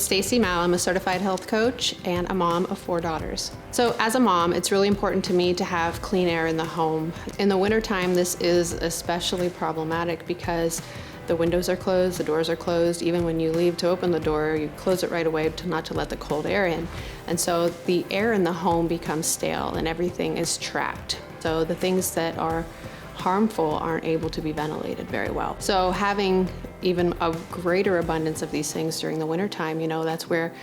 Stacy Mao. I'm a certified health coach and a mom of 4 daughters. So as a mom, it's really important to me to have clean air in the home. In the wintertime, this is especially problematic because the windows are closed, the doors are closed. Even when you leave to open the door, you close it right away not to let the cold air in. And so the air in the home becomes stale and everything is trapped. So the things that are harmful aren't able to be ventilated very well. So having even a greater abundance of these things during the wintertime, that's where,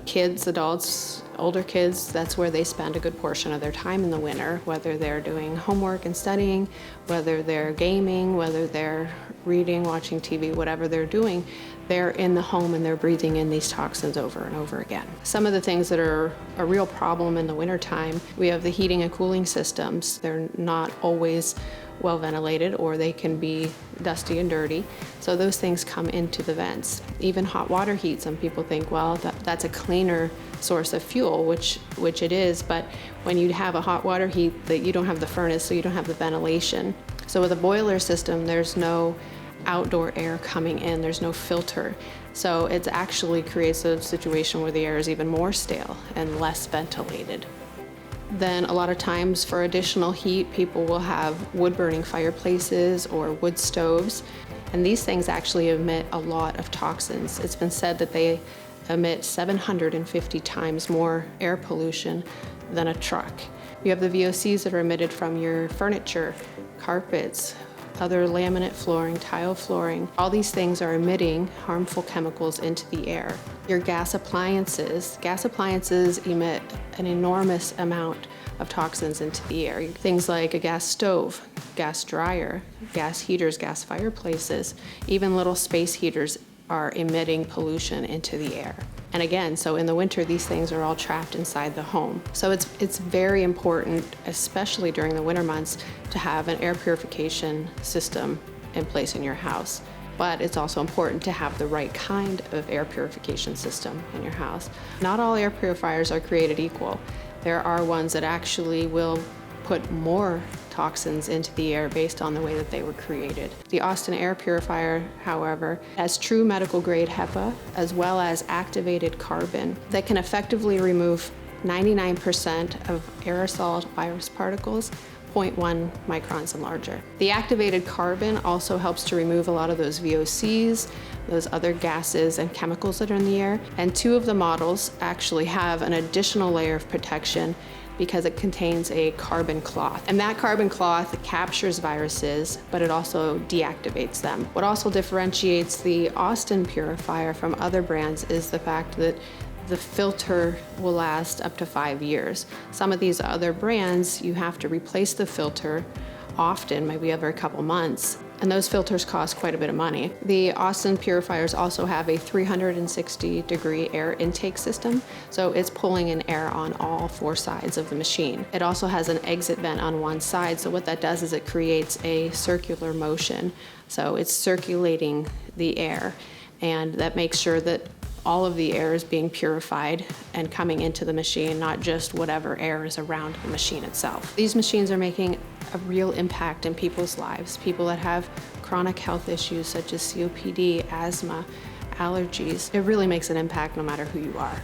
kids, adults, older kids, that's where they spend a good portion of their time in the winter, whether they're doing homework and studying, whether they're gaming, whether they're reading, watching TV, whatever they're doing, they're in the home and they're breathing in these toxins over and over again. Some of the things that are a real problem in the wintertime, we have the heating and cooling systems. They're not always well ventilated, or they can be dusty and dirty. So those things come into the vents. Even hot water heat, some people think, well, that's a cleaner source of fuel, which it is, but when you have a hot water heat, that you don't have the furnace, so you don't have the ventilation. So with a boiler system, there's no outdoor air coming in, there's no filter. So it actually creates a situation where the air is even more stale and less ventilated. Then a lot of times for additional heat, people will have wood-burning fireplaces or wood stoves. And these things actually emit a lot of toxins. It's been said that they emit 750 times more air pollution than a truck. You have the VOCs that are emitted from your furniture, carpets, other laminate flooring, tile flooring. All these things are emitting harmful chemicals into the air. Your gas appliances emit an enormous amount of toxins into the air. Things like a gas stove, gas dryer, gas heaters, gas fireplaces, even little space heaters are emitting pollution into the air. And again, so in the winter, these things are all trapped inside the home. So it's very important, especially during the winter months, to have an air purification system in place in your house. But it's also important to have the right kind of air purification system in your house. Not all air purifiers are created equal. There are ones that actually will put more toxins into the air based on the way that they were created. The Austin air purifier, however, has true medical grade HEPA as well as activated carbon that can effectively remove 99% of aerosol virus particles 0.1 microns and larger. The activated carbon also helps to remove a lot of those VOCs, those other gases and chemicals that are in the air. And 2 of the models actually have an additional layer of protection because it contains a carbon cloth. And that carbon cloth captures viruses, but it also deactivates them. What also differentiates the Austin purifier from other brands is the fact that the filter will last up to 5 years. Some of these other brands, you have to replace the filter often, maybe every couple months, and those filters cost quite a bit of money. The Austin purifiers also have a 360-degree air intake system, so it's pulling in air on all 4 sides of the machine. It also has an exit vent on one side, so what that does is it creates a circular motion. So it's circulating the air, and that makes sure that all of the air is being purified and coming into the machine, not just whatever air is around the machine itself. These machines are making a real impact in people's lives. People that have chronic health issues such as COPD, asthma, allergies. It really makes an impact no matter who you are.